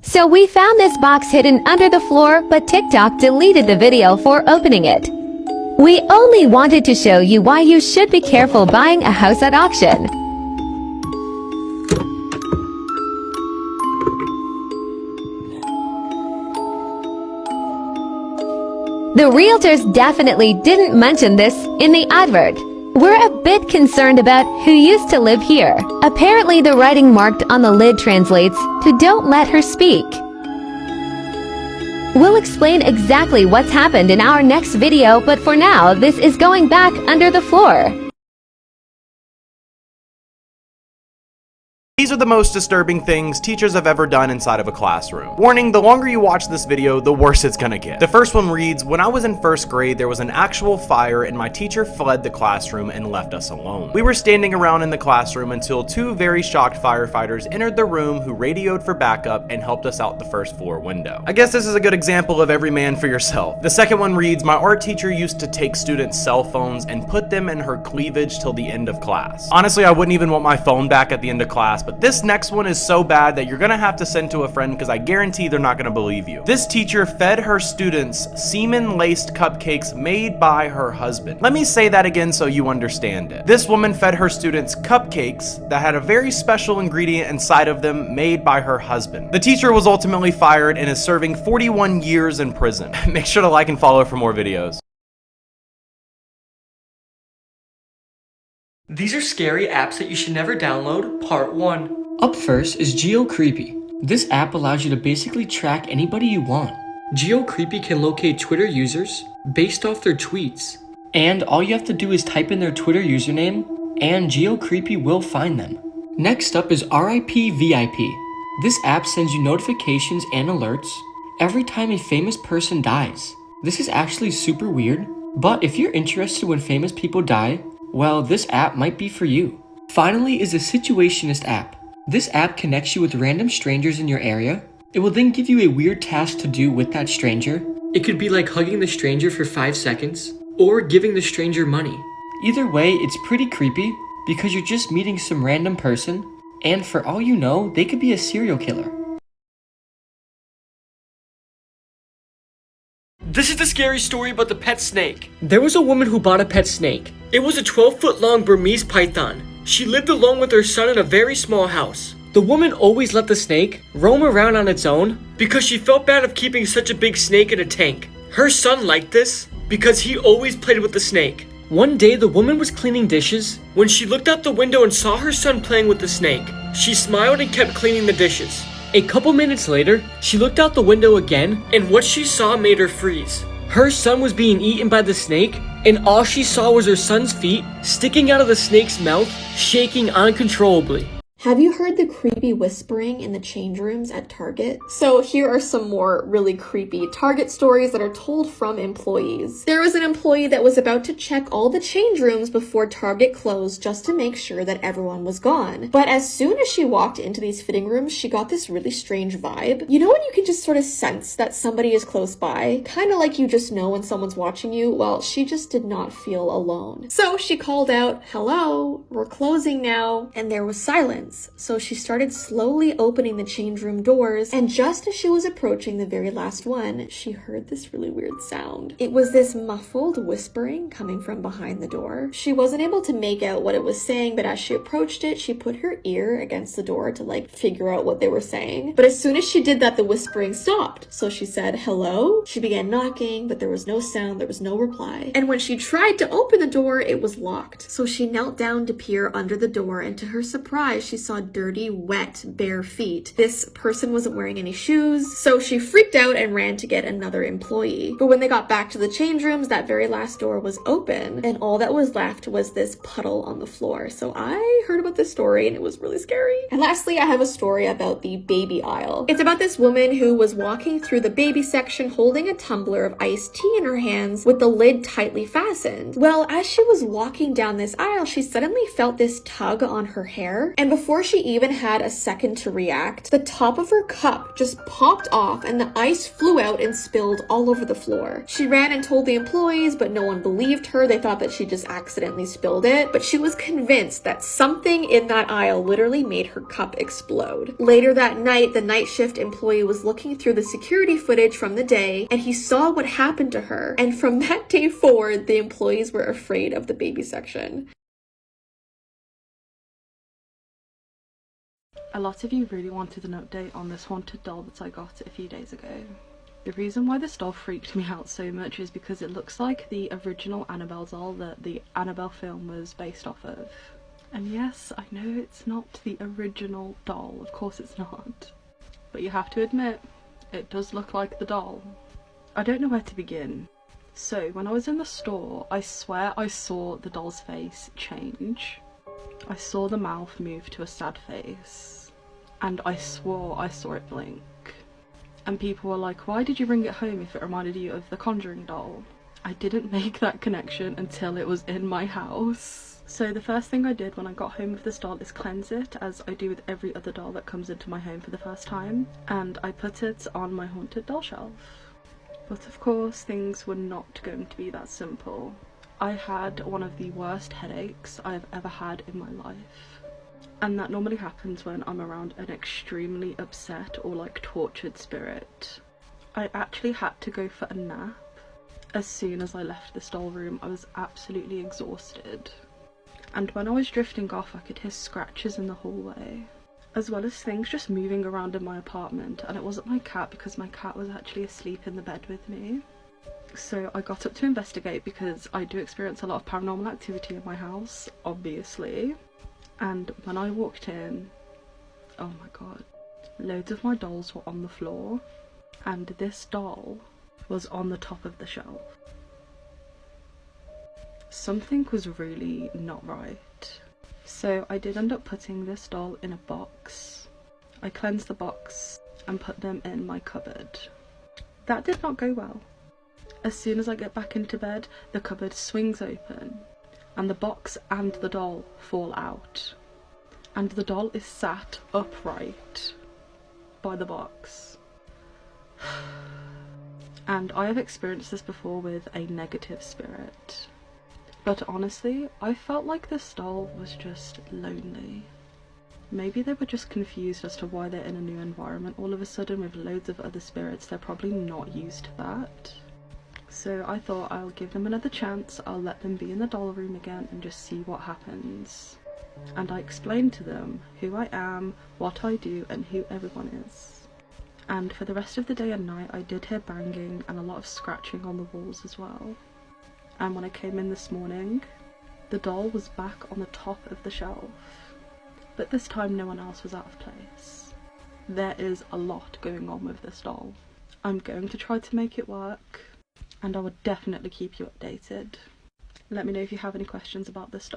So we found this box hidden under the floor, but TikTok deleted the video for opening it. We only wanted to show you why you should be careful buying a house at auction. The realtors definitely didn't mention this in the advert. We're a bit concerned about who used to live here. Apparently the writing marked on the lid translates to "Don't let her speak." We'll explain exactly what's happened in our next video, but for now, this is going back under the floor. These are the most disturbing things teachers have ever done inside of a classroom. Warning, the longer you watch this video, the worse it's gonna get. The first one reads, when I was in first grade, there was an actual fire and my teacher fled the classroom and left us alone. We were standing around in the classroom until two very shocked firefighters entered the room who radioed for backup and helped us out the first floor window. I guess this is a good example of every man for yourself. The second one reads, my art teacher used to take students' cell phones and put them in her cleavage till the end of class. Honestly, I wouldn't even want my phone back at the end of class, but this next one is so bad that you're gonna have to send to a friend because I guarantee they're not gonna believe you. This teacher fed her students semen-laced cupcakes made by her husband. Let me say that again so you understand it. This woman fed her students cupcakes that had a very special ingredient inside of them made by her husband. The teacher was ultimately fired and is serving 41 years in prison. Make sure to like and follow for more videos. These are scary apps that you should never download, part 1. Up first is GeoCreepy. This app allows you to basically track anybody you want. GeoCreepy can locate Twitter users based off their tweets. And all you have to do is type in their Twitter username, and GeoCreepy will find them. Next up is RIP-VIP. This app sends you notifications and alerts every time a famous person dies. This is actually super weird, but if you're interested when famous people die, well, this app might be for you. Finally is the Situationist app. This app connects you with random strangers in your area. It will then give you a weird task to do with that stranger. It could be like hugging the stranger for 5 seconds, or giving the stranger money. Either way, it's pretty creepy because you're just meeting some random person, and for all you know, they could be a serial killer. This is the scary story about the pet snake. There was a woman who bought a pet snake. It was a 12-foot long Burmese python. She lived alone with her son in a very small house. The woman always let the snake roam around on its own because she felt bad of keeping such a big snake in a tank. Her son liked this because he always played with the snake. One day the woman was cleaning dishes when she looked out the window and saw her son playing with the snake. She smiled and kept cleaning the dishes. A couple minutes later, she looked out the window again, and what she saw made her freeze. Her son was being eaten by the snake, and all she saw was her son's feet sticking out of the snake's mouth, shaking uncontrollably. Have you heard the creepy whispering in the change rooms at Target? So here are some more really creepy Target stories that are told from employees. There was an employee that was about to check all the change rooms before Target closed just to make sure that everyone was gone. But as soon as she walked into these fitting rooms, she got this really strange vibe. You know when you can just sort of sense that somebody is close by? Kind of like you just know when someone's watching you? Well, she just did not feel alone. So she called out, "Hello, we're closing now," and there was silence. So she started slowly opening the change room doors, and just as she was approaching the very last one, she heard this really weird sound. It was this muffled whispering coming from behind the door. She wasn't able to make out what it was saying, but as she approached it, she put her ear against the door to like figure out what they were saying. But as soon as she did that, the whispering stopped. So she said, "Hello?" She began knocking, but there was no sound, there was no reply. And when she tried to open the door, it was locked. So she knelt down to peer under the door, and to her surprise, she saw dirty, wet, bare feet. This person wasn't wearing any shoes, so she freaked out and ran to get another employee. But when they got back to the change rooms, that very last door was open, and all that was left was this puddle on the floor. So I heard about this story, and it was really scary. And lastly, I have a story about the baby aisle. It's about this woman who was walking through the baby section holding a tumbler of iced tea in her hands with the lid tightly fastened. Well, as she was walking down this aisle, she suddenly felt this tug on her hair, and before Before she even had a second to react, the top of her cup just popped off and the ice flew out and spilled all over the floor. She ran and told the employees, but no one believed her. They thought that she just accidentally spilled it, but she was convinced that something in that aisle literally made her cup explode. Later that night, the night shift employee was looking through the security footage from the day, and he saw what happened to her. And from that day forward, the employees were afraid of the baby section. A lot of you really wanted an update on this haunted doll that I got a few days ago. The reason why this doll freaked me out so much is because it looks like the original Annabelle doll that the Annabelle film was based off of. And yes, I know it's not the original doll, of course it's not. But you have to admit, it does look like the doll. I don't know where to begin. So, when I was in the store, I swear I saw the doll's face change. I saw the mouth move to a sad face. And I swore I saw it blink. And people were like, why did you bring it home if it reminded you of the Conjuring doll? I didn't make that connection until it was in my house. So the first thing I did when I got home with this doll is cleanse it, as I do with every other doll that comes into my home for the first time. And I put it on my haunted doll shelf. But of course, things were not going to be that simple. I had one of the worst headaches I have ever had in my life. And that normally happens when I'm around an extremely upset or like tortured spirit. I actually had to go for a nap. As soon as I left this doll room, I was absolutely exhausted. And when I was drifting off, I could hear scratches in the hallway, as well as things just moving around in my apartment. And it wasn't my cat, because my cat was actually asleep in the bed with me. So I got up to investigate, because I do experience a lot of paranormal activity in my house, obviously. And when I walked in, oh my god, loads of my dolls were on the floor, and this doll was on the top of the shelf. Something was really not right. So I did end up putting this doll in a box. I cleansed the box and put them in my cupboard. That did not go well. As soon as I get back into bed, the cupboard swings open and the box and the doll fall out. And the doll is sat upright by the box. And I have experienced this before with a negative spirit. But honestly, I felt like this doll was just lonely. Maybe they were just confused as to why they're in a new environment all of a sudden with loads of other spirits. They're probably not used to that. So I thought I'll give them another chance. I'll let them be in the doll room again and just see what happens. And I explained to them who I am, what I do, and who everyone is. And for the rest of the day and night, I did hear banging and a lot of scratching on the walls as well. And when I came in this morning, the doll was back on the top of the shelf. But this time no one else was out of place. There is a lot going on with this doll. I'm going to try to make it work, and I will definitely keep you updated. Let me know if you have any questions about this doll.